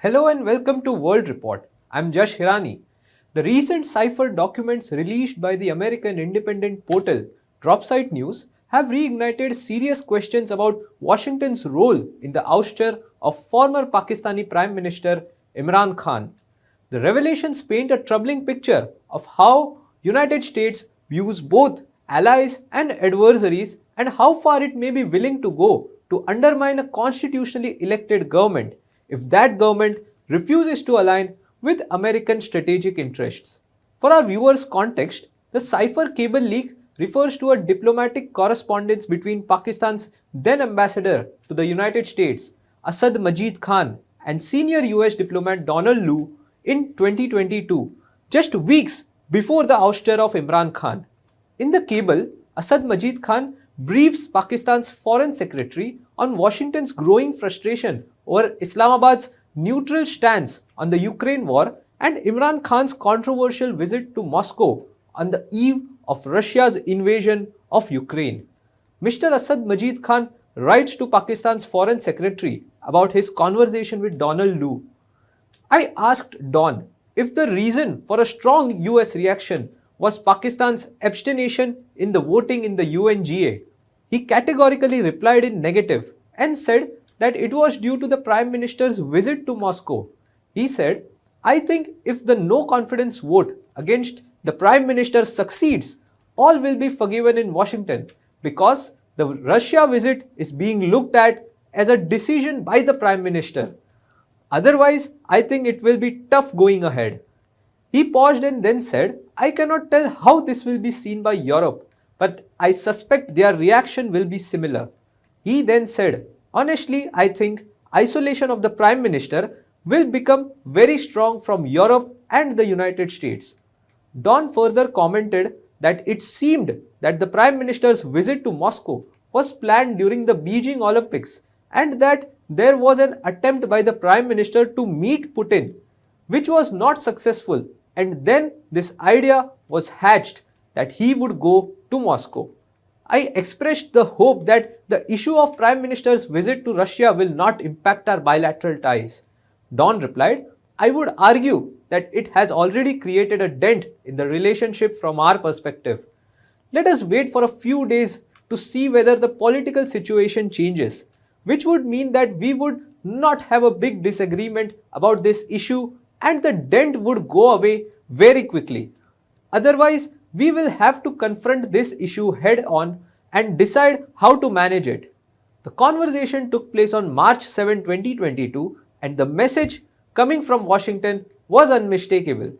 Hello and welcome to World Report. I'm Jash Hirani. The recent Cypher documents released by the American independent portal Dropsite News have reignited serious questions about Washington's role in the ouster of former Pakistani Prime Minister Imran Khan. The revelations paint a troubling picture of how United States views both allies and adversaries and how far it may be willing to go to undermine a constitutionally elected government if that government refuses to align with American strategic interests. For our viewers' context, the Cypher cable leak refers to a diplomatic correspondence between Pakistan's then ambassador to the United States, Asad Majid Khan, and senior US diplomat Donald Lu in 2022, just weeks before the ouster of Imran Khan. In the cable, Asad Majid Khan briefs Pakistan's foreign secretary on Washington's growing frustration over Islamabad's neutral stance on the Ukraine war and Imran Khan's controversial visit to Moscow on the eve of Russia's invasion of Ukraine. Mr. Asad Majid Khan writes to Pakistan's foreign secretary about his conversation with Donald Lu. I asked Don if the reason for a strong US reaction was Pakistan's abstention in the voting in the UNGA. He categorically replied in negative and said that it was due to the Prime Minister's visit to Moscow. He said, I think if the no confidence vote against the Prime Minister succeeds, all will be forgiven in Washington because the Russia visit is being looked at as a decision by the Prime Minister. Otherwise, I think it will be tough going ahead. He paused and then said, I cannot tell how this will be seen by Europe, but I suspect their reaction will be similar. He then said, honestly, I think isolation of the Prime Minister will become very strong from Europe and the United States. Don further commented that it seemed that the Prime Minister's visit to Moscow was planned during the Beijing Olympics and that there was an attempt by the Prime Minister to meet Putin, which was not successful, and then this idea was hatched that he would go to Moscow. I expressed the hope that the issue of Prime Minister's visit to Russia will not impact our bilateral ties. Don replied, I would argue that it has already created a dent in the relationship from our perspective. Let us wait for a few days to see whether the political situation changes, which would mean that we would not have a big disagreement about this issue and the dent would go away very quickly. Otherwise, we will have to confront this issue head on and decide how to manage it. The conversation took place on March 7, 2022, and the message coming from Washington was unmistakable.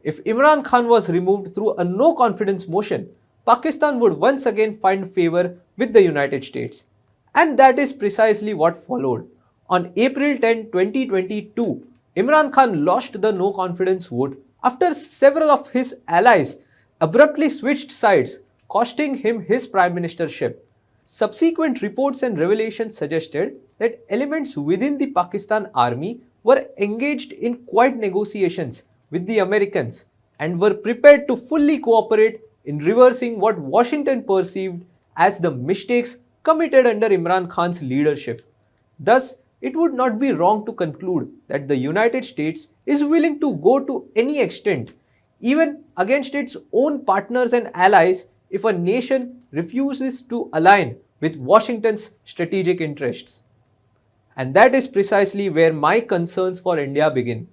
If Imran Khan was removed through a no confidence motion, Pakistan would once again find favor with the United States. And that is precisely what followed. On April 10, 2022, Imran Khan lost the no confidence vote after several of his allies abruptly switched sides, costing him his prime ministership. Subsequent reports and revelations suggested that elements within the Pakistan army were engaged in quiet negotiations with the Americans and were prepared to fully cooperate in reversing what Washington perceived as the mistakes committed under Imran Khan's leadership. Thus, it would not be wrong to conclude that the United States is willing to go to any extent, even against its own partners and allies, if a nation refuses to align with Washington's strategic interests. And that is precisely where my concerns for India begin.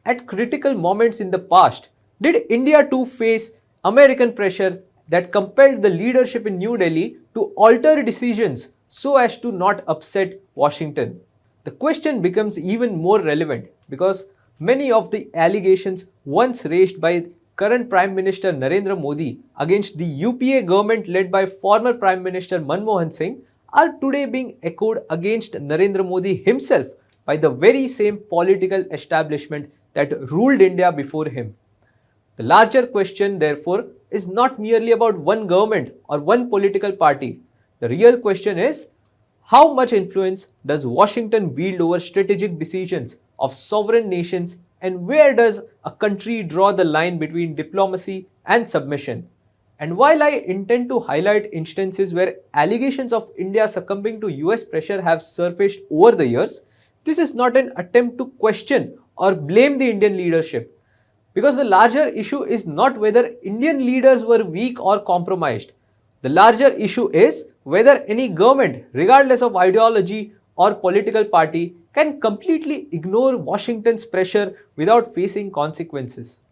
At critical moments in the past, did India too face American pressure that compelled the leadership in New Delhi to alter decisions so as to not upset Washington? The question becomes even more relevant because many of the allegations once raised by current Prime Minister Narendra Modi against the UPA government led by former Prime Minister Manmohan Singh are today being echoed against Narendra Modi himself by the very same political establishment that ruled India before him. The larger question, therefore, is not merely about one government or one political party. The real question is, how much influence does Washington wield over strategic decisions of sovereign nations, and where does a country draw the line between diplomacy and submission? And while I intend to highlight instances where allegations of India succumbing to US pressure have surfaced over the years, This is not an attempt to question or blame the Indian leadership, because the larger issue is not whether Indian leaders were weak or compromised. The larger issue is whether any government, regardless of ideology or political party, can completely ignore Washington's pressure without facing consequences.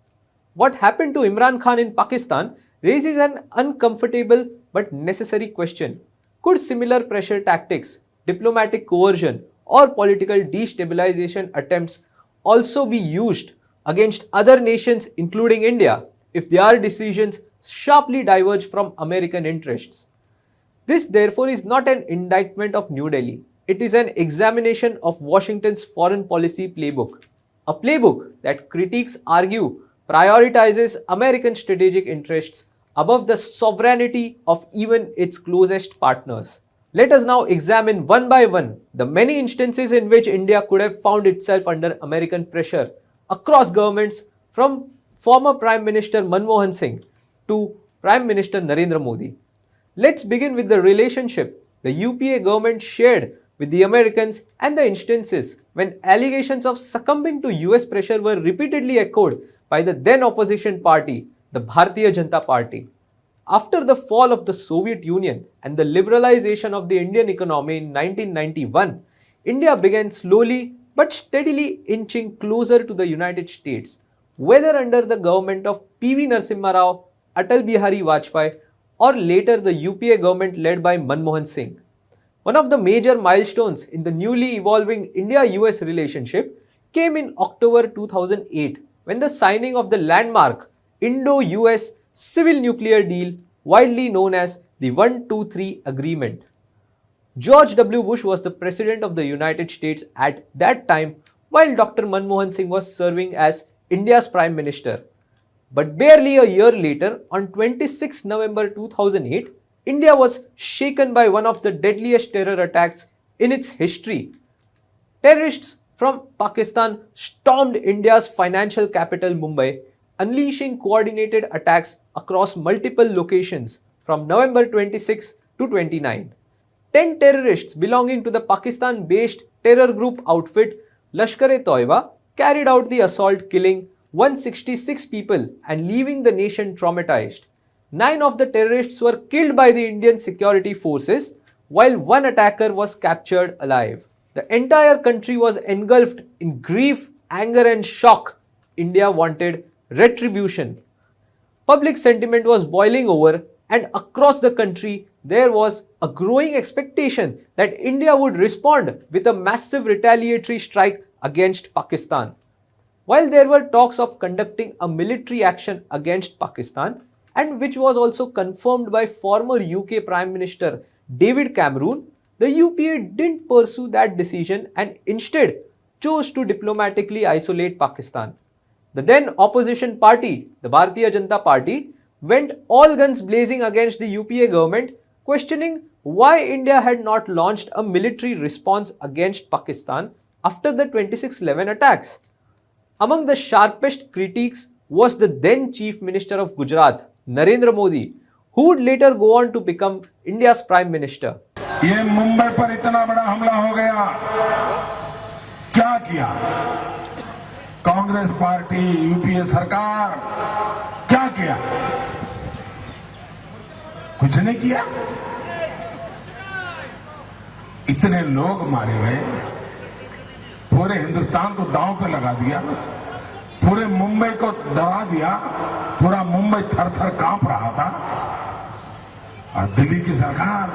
What happened to Imran Khan in Pakistan raises an uncomfortable but necessary question. Could similar pressure tactics, diplomatic coercion, or political destabilization attempts also be used against other nations, including India, if their decisions sharply diverge from American interests? This, therefore, is not an indictment of New Delhi. It is an examination of Washington's foreign policy playbook. A playbook that critics argue prioritizes American strategic interests above the sovereignty of even its closest partners. Let us now examine one by one the many instances in which India could have found itself under American pressure across governments, from former Prime Minister Manmohan Singh to Prime Minister Narendra Modi. Let's begin with the relationship the UPA government shared with the Americans and the instances when allegations of succumbing to US pressure were repeatedly echoed by the then opposition party, the Bharatiya Janata Party. After the fall of the Soviet Union and the liberalization of the Indian economy in 1991, India began slowly but steadily inching closer to the United States, whether under the government of P.V. Narasimha Rao, Atal Bihari Vajpayee, or later the UPA government led by Manmohan Singh. One of the major milestones in the newly evolving India-US relationship came in October 2008, when the signing of the landmark Indo-US Civil Nuclear Deal, widely known as the 123 Agreement. George W. Bush was the President of the United States at that time, while Dr. Manmohan Singh was serving as India's Prime Minister. But barely a year later, on 26 November 2008, India was shaken by one of the deadliest terror attacks in its history. Terrorists from Pakistan stormed India's financial capital Mumbai, unleashing coordinated attacks across multiple locations from November 26 to 29. 10 terrorists belonging to the Pakistan-based terror group outfit Lashkar-e-Toiba carried out the assault, killing 166 people and leaving the nation traumatized. 9 of the terrorists were killed by the Indian security forces, while one attacker was captured alive. The entire country was engulfed in grief, anger and shock. India wanted retribution. Public sentiment was boiling over, and across the country there was a growing expectation that India would respond with a massive retaliatory strike against Pakistan. While there were talks of conducting a military action against Pakistan, and which was also confirmed by former UK Prime Minister David Cameron, the UPA didn't pursue that decision and instead chose to diplomatically isolate Pakistan. The then opposition party, the Bharatiya Janata Party, went all guns blazing against the UPA government, questioning why India had not launched a military response against Pakistan after the 26/11 attacks. Among the sharpest critiques was the then Chief Minister of Gujarat, Narendra Modi, who would later go on to become India's Prime Minister. ये मुंबई पर इतना बड़ा हमला हो गया, क्या किया Congress party, UPA सरकार, क्या किया? कुछ नहीं किया। इतने लोग मारे गए, पूरे हिंदुस्तान को दांव पे लगा दिया, पूरे मुंबई को डरा दिया, पूरा मुंबई थर थर कांप रहा था। और दिल्ली की सरकार,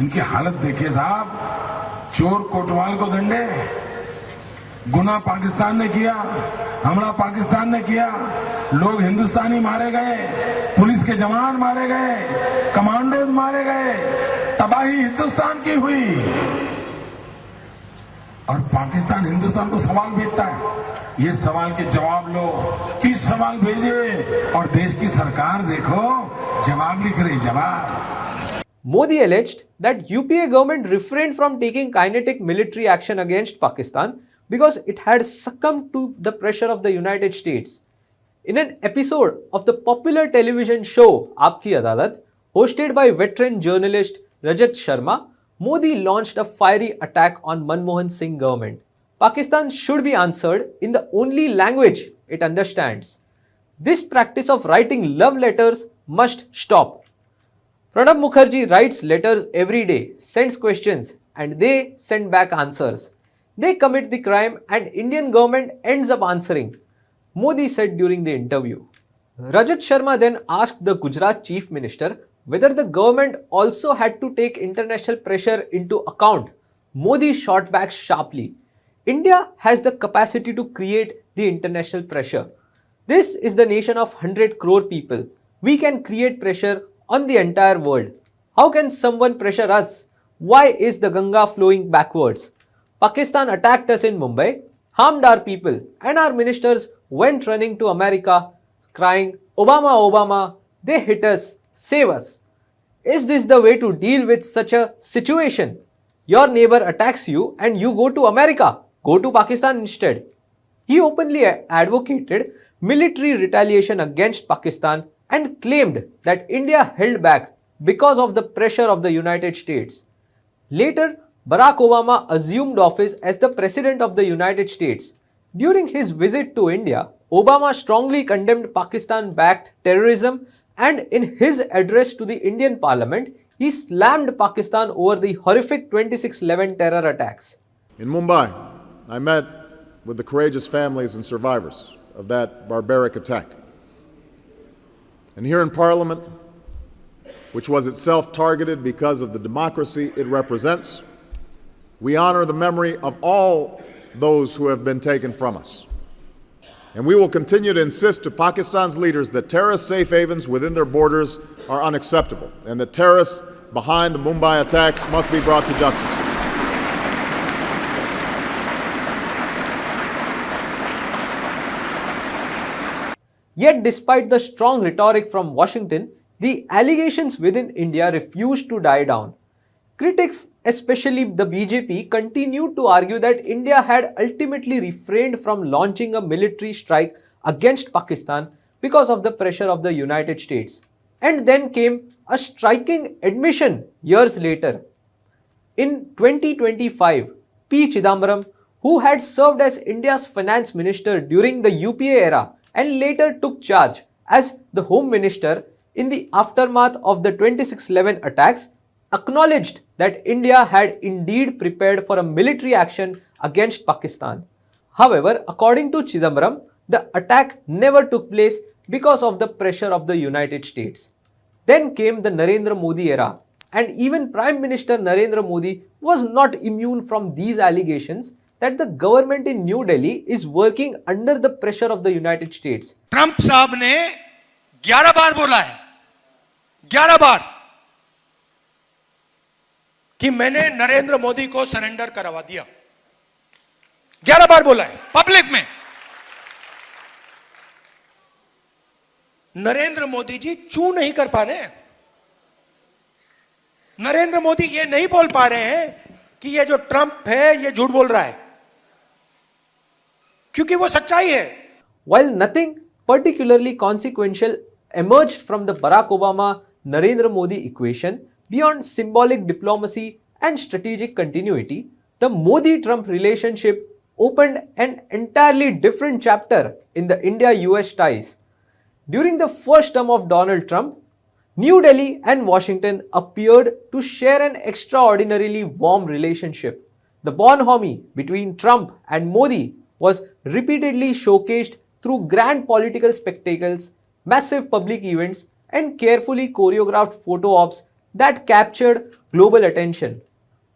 इनकी हालत देखिए साहब, चोर कोतवाल को दंडे, गुनाह पाकिस्तान ने किया, हमला पाकिस्तान ने किया, लोग हिंदुस्तानी मारे गए, पुलिस के जवान मारे गए, कमांडोज मारे गए, तबाही हिंदुस्तान की हुई। और पाकिस्तान हिंदुस्तान को सवाल भेजता है, ये सवाल के जवाब लो, 30 सवाल भेजे और देश की सरकार देखो जवाब लिख रही, जवाब। Modi alleged that UPA government refrained from taking kinetic military action against Pakistan because it had succumbed to the pressure of the United States. In an episode of the popular television show Aapki Adalat, hosted by veteran journalist Rajat Sharma, Modi launched a fiery attack on Manmohan Singh government. Pakistan should be answered in the only language it understands. This practice of writing love letters must stop. Pranab Mukherjee writes letters every day, sends questions, and they send back answers. They commit the crime and Indian government ends up answering, Modi said during the interview. Rajat Sharma then asked the Gujarat Chief Minister whether the government also had to take international pressure into account. Modi shot back sharply. India has the capacity to create the international pressure. This is the nation of 100 crore people. We can create pressure on the entire world. How can someone pressure us? Why is the Ganga flowing backwards? Pakistan attacked us in Mumbai, harmed our people, and our ministers went running to America crying, Obama, Obama, they hit us, save us. Is this the way to deal with such a situation? Your neighbor attacks you and you go to America. Go to Pakistan instead. He openly advocated military retaliation against Pakistan and claimed that India held back because of the pressure of the United States. Later, Barack Obama assumed office as the President of the United States. During his visit to India, Obama strongly condemned Pakistan-backed terrorism, and in his address to the Indian Parliament, he slammed Pakistan over the horrific 26/11 terror attacks. In Mumbai, I met with the courageous families and survivors of that barbaric attack. And here in Parliament, which was itself targeted because of the democracy it represents, we honor the memory of all those who have been taken from us. And we will continue to insist to Pakistan's leaders that terrorist safe havens within their borders are unacceptable and that terrorists behind the Mumbai attacks must be brought to justice. Yet despite the strong rhetoric from Washington, the allegations within India refused to die down. Critics, especially the BJP, continued to argue that India had ultimately refrained from launching a military strike against Pakistan because of the pressure of the United States. And then came a striking admission years later. In 2025, P. Chidambaram, who had served as India's finance minister during the UPA era and later took charge as the Home Minister in the aftermath of the 26/11 attacks, acknowledged that India had indeed prepared for a military action against Pakistan. However, according to Chidambaram, the attack never took place because of the pressure of the United States. Then came the Narendra Modi era, and even Prime Minister Narendra Modi was not immune from these allegations that the government in New Delhi is working under the pressure of the United States. Trump साहब ने 11 बार बोला है, 11 बार, कि मैंने नरेंद्र मोदी को surrender करवा दिया. 11 बार बोला है पब्लिक में. नरेंद्र मोदी जी चू नहीं कर पा रहे हैं. नरेंद्र मोदी ये नहीं बोल पा रहे हैं कि ये जो ट्रंप है ये झूठ बोल रहा है, क्योंकि वो सच्चाई है. While nothing particularly consequential emerged from the Barack Obama-Narendra Modi equation beyond symbolic diplomacy and strategic continuity, the Modi-Trump relationship opened an entirely different chapter in the India-US ties. During the first term of Donald Trump, New Delhi and Washington appeared to share an extraordinarily warm relationship. The bonhomie between Trump and Modi was repeatedly showcased through grand political spectacles, massive public events, and carefully choreographed photo ops that captured global attention.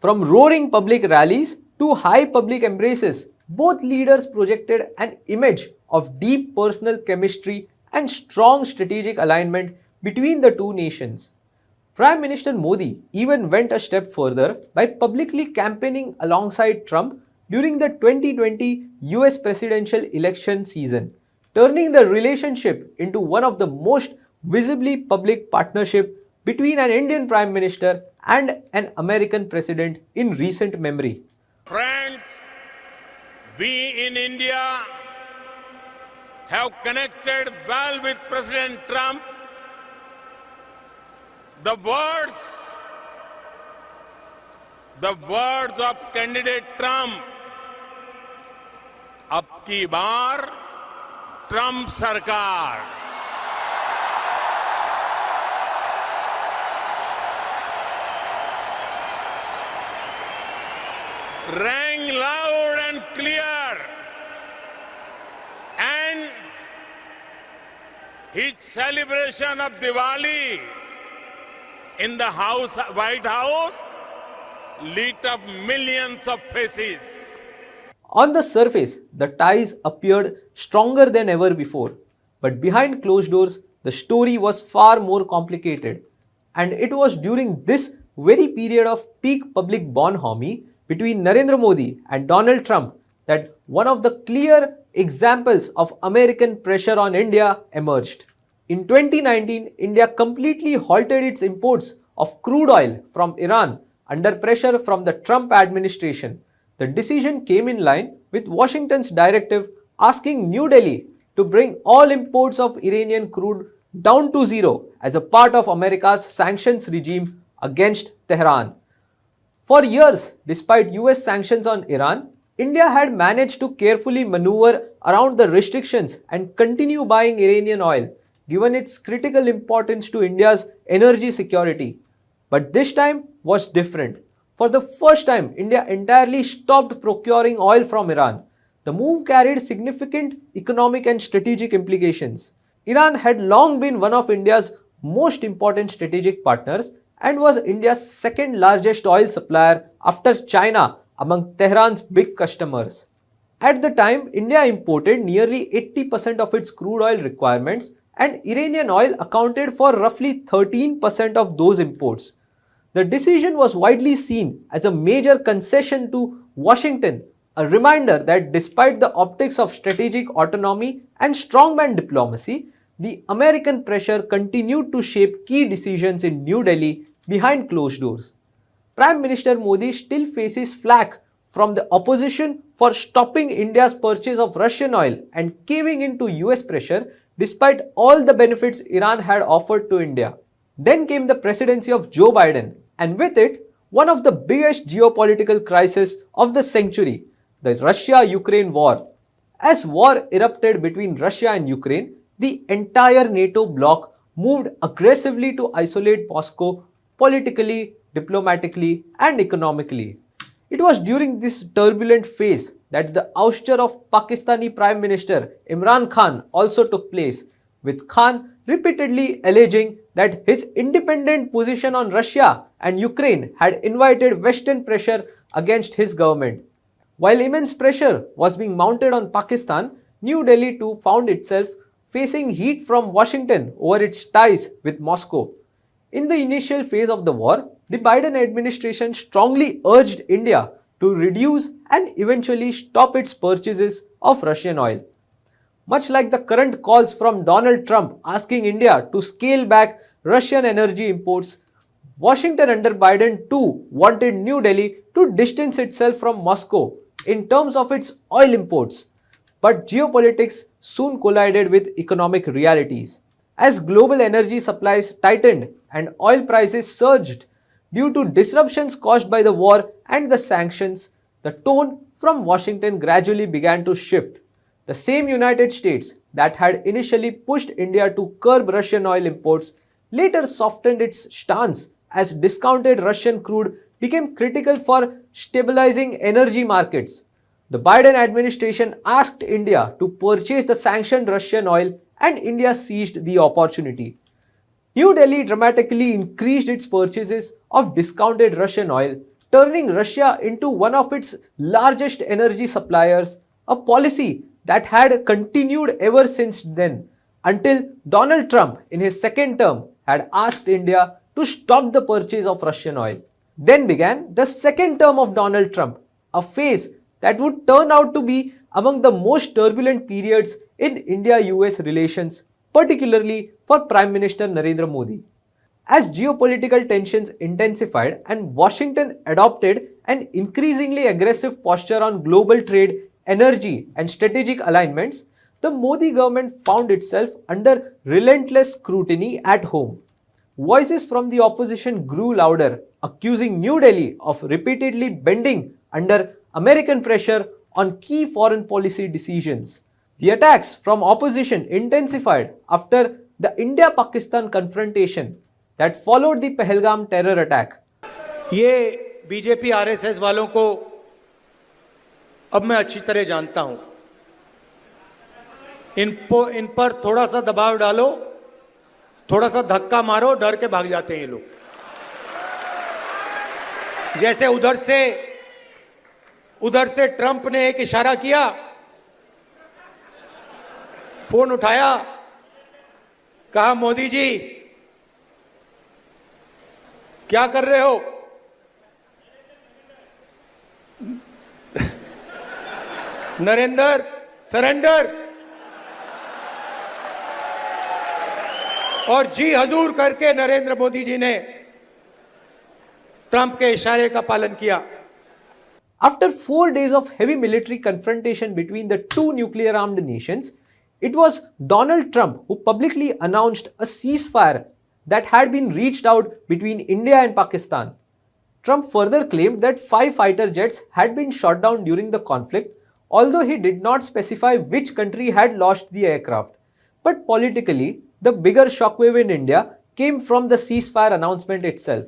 From roaring public rallies to high public embraces, both leaders projected an image of deep personal chemistry and strong strategic alignment between the two nations. Prime Minister Modi even went a step further by publicly campaigning alongside Trump during the 2020 US presidential election season, turning the relationship into one of the most visibly public partnerships between an Indian Prime Minister and an American President in recent memory. Friends, we in India have connected well with President Trump. The words the words of candidate Trump, अब की बार Trump सरकार। Rang loud and clear, and his celebration of Diwali in the White House lit up millions of faces. On the surface, the ties appeared stronger than ever before, but behind closed doors, the story was far more complicated. And it was during this very period of peak public bonhomie between Narendra Modi and Donald Trump that one of the clear examples of American pressure on India emerged. In 2019, India completely halted its imports of crude oil from Iran under pressure from the Trump administration. The decision came in line with Washington's directive asking New Delhi to bring all imports of Iranian crude down to zero as a part of America's sanctions regime against Tehran. For years, despite US sanctions on Iran, India had managed to carefully maneuver around the restrictions and continue buying Iranian oil, given its critical importance to India's energy security. But this time was different. For the first time, India entirely stopped procuring oil from Iran. The move carried significant economic and strategic implications. Iran had long been one of India's most important strategic partners and was India's second largest oil supplier after China among Tehran's big customers. At the time, India imported nearly 80% of its crude oil requirements, and Iranian oil accounted for roughly 13% of those imports. The decision was widely seen as a major concession to Washington, a reminder that despite the optics of strategic autonomy and strongman diplomacy, the American pressure continued to shape key decisions in New Delhi behind closed doors. Prime Minister Modi still faces flack from the opposition for stopping India's purchase of Russian oil and caving into US pressure despite all the benefits Iran had offered to India. Then came the presidency of Joe Biden, and with it, one of the biggest geopolitical crises of the century, the Russia-Ukraine war. As war erupted between Russia and Ukraine, the entire NATO bloc moved aggressively to isolate Moscow politically, diplomatically, and economically. It was during this turbulent phase that the ouster of Pakistani Prime Minister Imran Khan also took place, with Khan repeatedly alleging that his independent position on Russia and Ukraine had invited Western pressure against his government. While immense pressure was being mounted on Pakistan, New Delhi too found itself facing heat from Washington over its ties with Moscow. In the initial phase of the war, the Biden administration strongly urged India to reduce and eventually stop its purchases of Russian oil. Much like the current calls from Donald Trump asking India to scale back Russian energy imports, Washington under Biden too wanted New Delhi to distance itself from Moscow in terms of its oil imports. But geopolitics soon collided with economic realities. As global energy supplies tightened and oil prices surged due to disruptions caused by the war and the sanctions, the tone from Washington gradually began to shift. The same United States that had initially pushed India to curb Russian oil imports later softened its stance as discounted Russian crude became critical for stabilizing energy markets. The Biden administration asked India to purchase the sanctioned Russian oil, and India seized the opportunity. New Delhi dramatically increased its purchases of discounted Russian oil, turning Russia into one of its largest energy suppliers, a policy that had continued ever since then, until Donald Trump in his second term had asked India to stop the purchase of Russian oil. Then began the second term of Donald Trump, a phase that would turn out to be among the most turbulent periods in India-US relations, particularly for Prime Minister Narendra Modi. As geopolitical tensions intensified and Washington adopted an increasingly aggressive posture on global trade, energy, and strategic alignments, the Modi government found itself under relentless scrutiny at home. Voices from the opposition grew louder, accusing New Delhi of repeatedly bending under American pressure on key foreign policy decisions. The attacks from opposition intensified after the India-Pakistan confrontation that followed the Pahalgam terror attack. ये BJP RSS वालों को अब मैं अच्छी तरह जानता हूं। इन पर थोड़ा सा दबाव डालो, थोड़ा सा धक्का मारो, डर के भाग जाते हैं ये लोग। जैसे उधर से ट्रंप ने एक इशारा किया, फोन उठाया, कहा मोदी जी क्या कर रहे हो? नरेंद्र सरेंडर, और जी हजूर करके नरेंद्र मोदी जी ने ट्रंप के इशारे का पालन किया। After 4 days of heavy military confrontation between the two nuclear-armed nations, it was Donald Trump who publicly announced a ceasefire that had been reached out between India and Pakistan. Trump further claimed that 5 fighter jets had been shot down during the conflict, although he did not specify which country had launched the aircraft. But politically, the bigger shockwave in India came from the ceasefire announcement itself.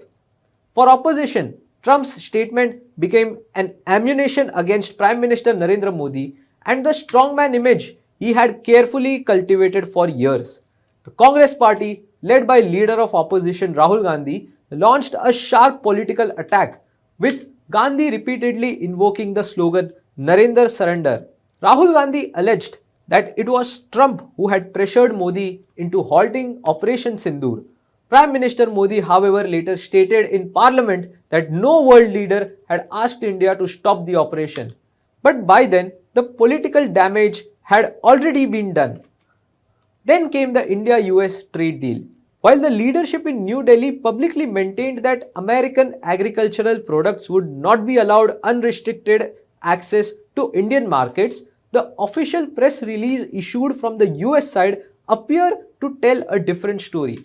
For opposition, Trump's statement became an ammunition against Prime Minister Narendra Modi and the strongman image he had carefully cultivated for years. The Congress party, led by leader of opposition Rahul Gandhi, launched a sharp political attack, with Gandhi repeatedly invoking the slogan Narendra Surrender. Rahul Gandhi alleged that it was Trump who had pressured Modi into halting Operation Sindoor. Prime Minister Modi, however, later stated in Parliament that no world leader had asked India to stop the operation. But by then, the political damage had already been done. Then came the India-US trade deal. While the leadership in New Delhi publicly maintained that American agricultural products would not be allowed unrestricted access to Indian markets, the official press release issued from the US side appeared to tell a different story.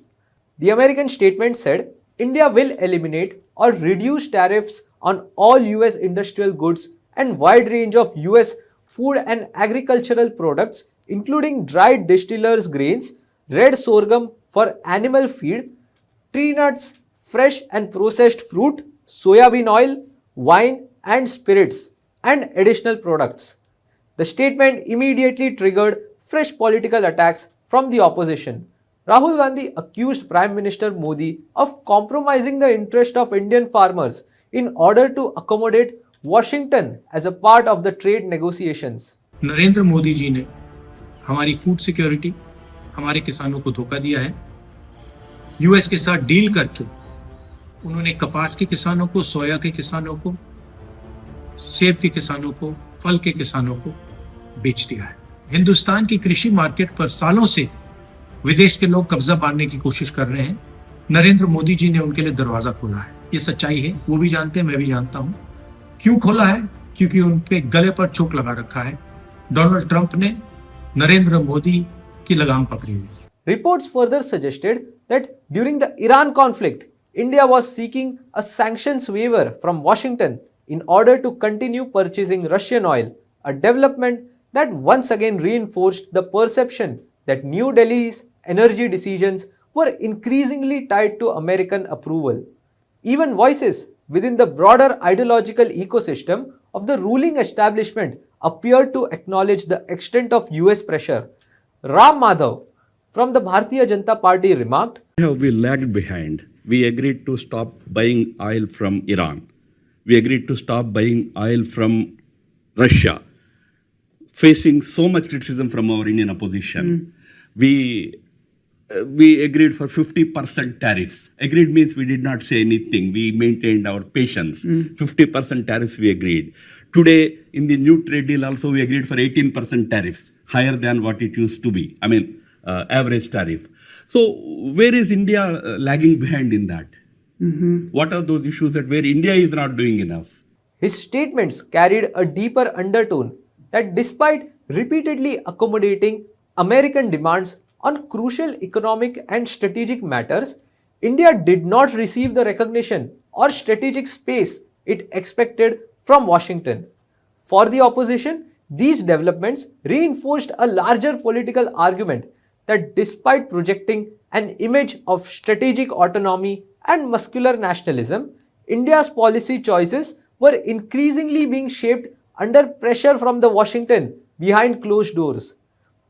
The American statement said India will eliminate or reduce tariffs on all US industrial goods and wide range of US food and agricultural products, including dried distillers grains, red sorghum for animal feed, tree nuts, fresh and processed fruit, soybean oil, wine and spirits, and additional products. The statement immediately triggered fresh political attacks from the opposition. Rahul Gandhi accused Prime Minister Modi of compromising the interest of Indian farmers in order to accommodate Washington as a part of the trade negotiations. Narendra Modi ji ने हमारी food security, हमारे किसानों को धोखा दिया है। US के साथ डील करके उन्होंने कपास के किसानों को, सोया के किसानों को, सेब के किसानों को, फल के किसानों को बेच दिया है। हिंदुस्तान की कृषि मार्केट पर सालों से विदेश के लोग कब्जा पाने की कोशिश कर रहे हैं। नरेंद्र मोदी जी ने उनके लिए दरवाजा खोला है। ये सच्चाई है, वो भी जानते हैं, मैं भी जानता हूं। क्यों खोला है? क्योंकि उन पे गले पर चोट लगा रखा है। डोनाल्ड ट्रंप ने नरेंद्र मोदी की लगाम पकड़ी हुई है। Reports further suggested that during the Iran conflict, India was seeking a sanctions waiver from Washington in order to continue purchasing Russian oil, a development that once again reinforced the perception that New Delhi's energy decisions were increasingly tied to American approval. Even voices within the broader ideological ecosystem of the ruling establishment appeared to acknowledge the extent of US pressure. Ram Madhav from the Bharatiya Janata Party remarked, We lagged behind. We agreed to stop buying oil from Iran. We agreed to stop buying oil from Russia, facing so much criticism from our Indian opposition. We agreed for 50% tariffs. Agreed means we did not say anything. We maintained our patience. 50% tariffs we agreed. Today, in the new trade deal also, we agreed for 18% tariffs, higher than what it used to be. I mean, average tariff. So where is India lagging behind in that? What are those issues that where India is not doing enough? his statements carried a deeper undertone that despite repeatedly accommodating American demands on crucial economic and strategic matters, India did not receive the recognition or strategic space it expected from Washington. For the opposition, these developments reinforced a larger political argument that despite projecting an image of strategic autonomy and muscular nationalism, India's policy choices were increasingly being shaped under pressure from the Washington behind closed doors.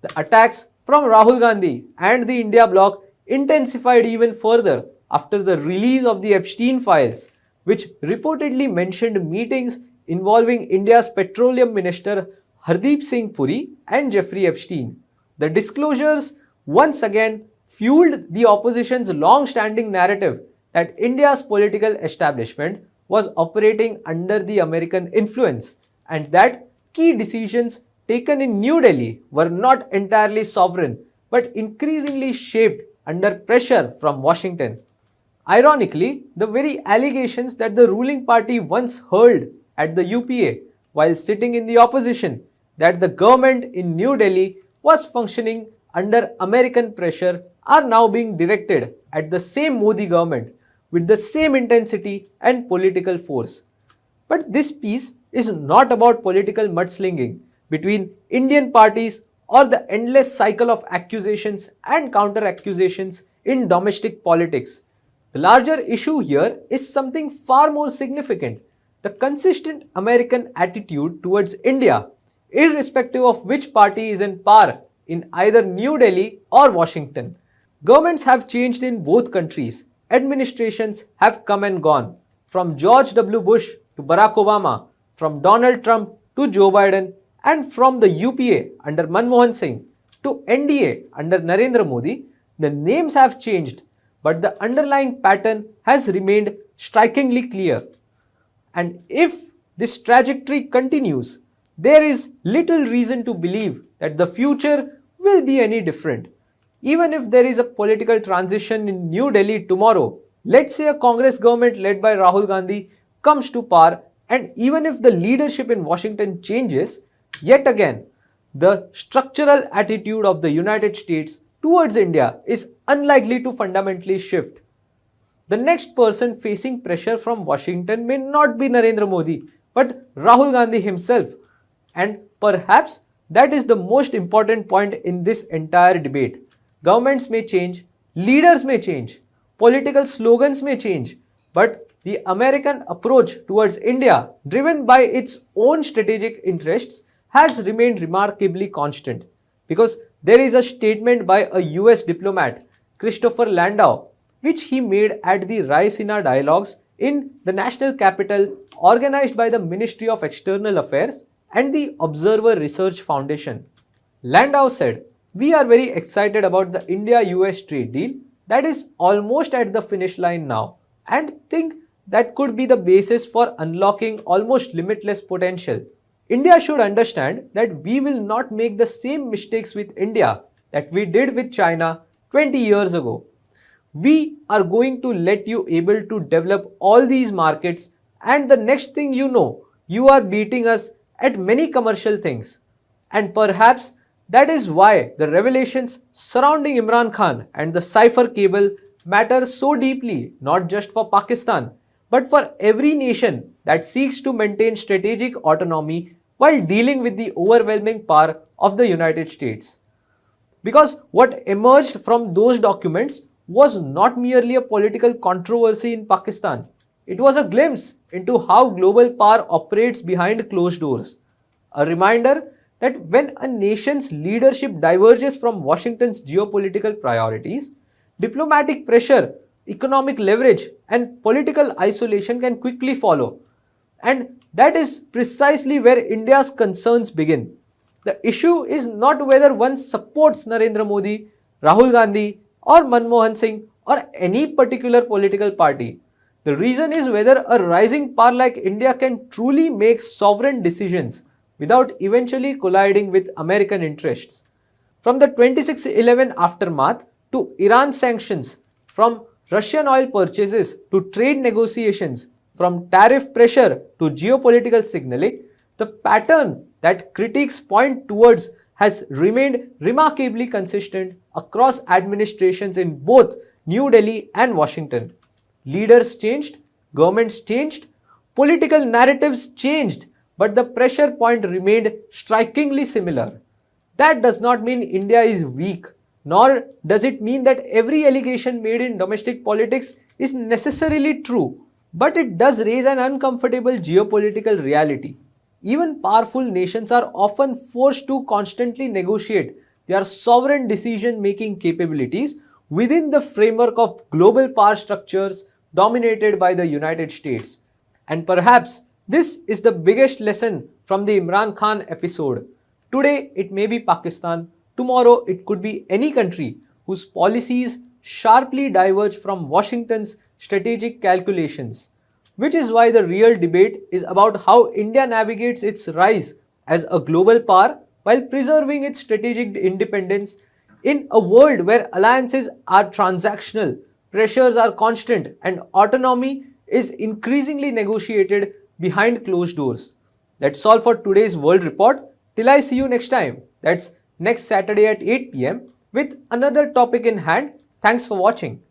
The attacks from Rahul Gandhi and the India bloc intensified even further after the release of the Epstein files, which reportedly mentioned meetings involving India's Petroleum Minister Hardeep Singh Puri and Jeffrey Epstein. The disclosures once again fueled the opposition's long-standing narrative that India's political establishment was operating under the American influence and that key decisions taken in New Delhi were not entirely sovereign but increasingly shaped under pressure from Washington. Ironically, the very allegations that the ruling party once hurled at the UPA while sitting in the opposition, that the government in New Delhi was functioning under American pressure, are now being directed at the same Modi government with the same intensity and political force. But this piece is not about political mudslinging between Indian parties or the endless cycle of accusations and counter-accusations in domestic politics. The larger issue here is something far more significant: the consistent American attitude towards India, irrespective of which party is in power in either New Delhi or Washington. Governments have changed in both countries. Administrations have come and gone, from George W. Bush to Barack Obama, from Donald Trump to Joe Biden, and from the UPA under Manmohan Singh to NDA under Narendra Modi. The names have changed, but the underlying pattern has remained strikingly clear. And if this trajectory continues, there is little reason to believe that the future will be any different. Even if there is a political transition in New Delhi tomorrow, let's say a Congress government led by Rahul Gandhi comes to power, and even if the leadership in Washington changes, yet again, the structural attitude of the United States towards India is unlikely to fundamentally shift. The next person facing pressure from Washington may not be Narendra Modi, but Rahul Gandhi himself. And perhaps that is the most important point in this entire debate. Governments may change, leaders may change, political slogans may change, but the American approach towards India, driven by its own strategic interests, has remained remarkably constant. Because there is a statement by a US diplomat, Christopher Landau, which he made at the Raisina Dialogues in the national capital, organized by the Ministry of External Affairs and the Observer Research Foundation. Landau said, "We are very excited about the India-US trade deal that is almost at the finish line now, and think that could be the basis for unlocking almost limitless potential. India should understand that we will not make the same mistakes with India that we did with China 20 years ago. We are going to let you able to develop all these markets, and the next thing you know, you are beating us at many commercial things." And perhaps that is why the revelations surrounding Imran Khan and the Cypher cable matter so deeply, not just for Pakistan, but for every nation that seeks to maintain strategic autonomy while dealing with the overwhelming power of the United States. Because what emerged from those documents was not merely a political controversy in Pakistan. It was a glimpse into how global power operates behind closed doors. A reminder that when a nation's leadership diverges from Washington's geopolitical priorities, diplomatic pressure, economic leverage, and political isolation can quickly follow. And that is precisely where India's concerns begin. The issue is not whether one supports Narendra Modi, Rahul Gandhi, or Manmohan Singh, or any particular political party. The reason is whether a rising power like India can truly make sovereign decisions without eventually colliding with American interests. From the 26/11 aftermath to Iran sanctions, from Russian oil purchases to trade negotiations, from tariff pressure to geopolitical signaling, the pattern that critics point towards has remained remarkably consistent across administrations in both New Delhi and Washington. Leaders changed, Governments changed, political narratives changed, but the pressure point remained strikingly similar. That does not mean India is weak, nor does it mean that every allegation made in domestic politics is necessarily true, but it does raise an uncomfortable geopolitical reality. Even powerful nations are often forced to constantly negotiate their sovereign decision making capabilities within the framework of global power structures dominated by the United States. And perhaps this is the biggest lesson from the Imran Khan episode. Today it may be Pakistan, tomorrow it could be any country whose policies sharply diverge from Washington's strategic calculations. Which is why the real debate is about how India navigates its rise as a global power while preserving its strategic independence in a world where alliances are transactional, pressures are constant, and autonomy is increasingly negotiated behind closed doors. That's all for today's World Report. Till I see you next time. That's next Saturday at 8 pm with another topic in hand. Thanks for watching.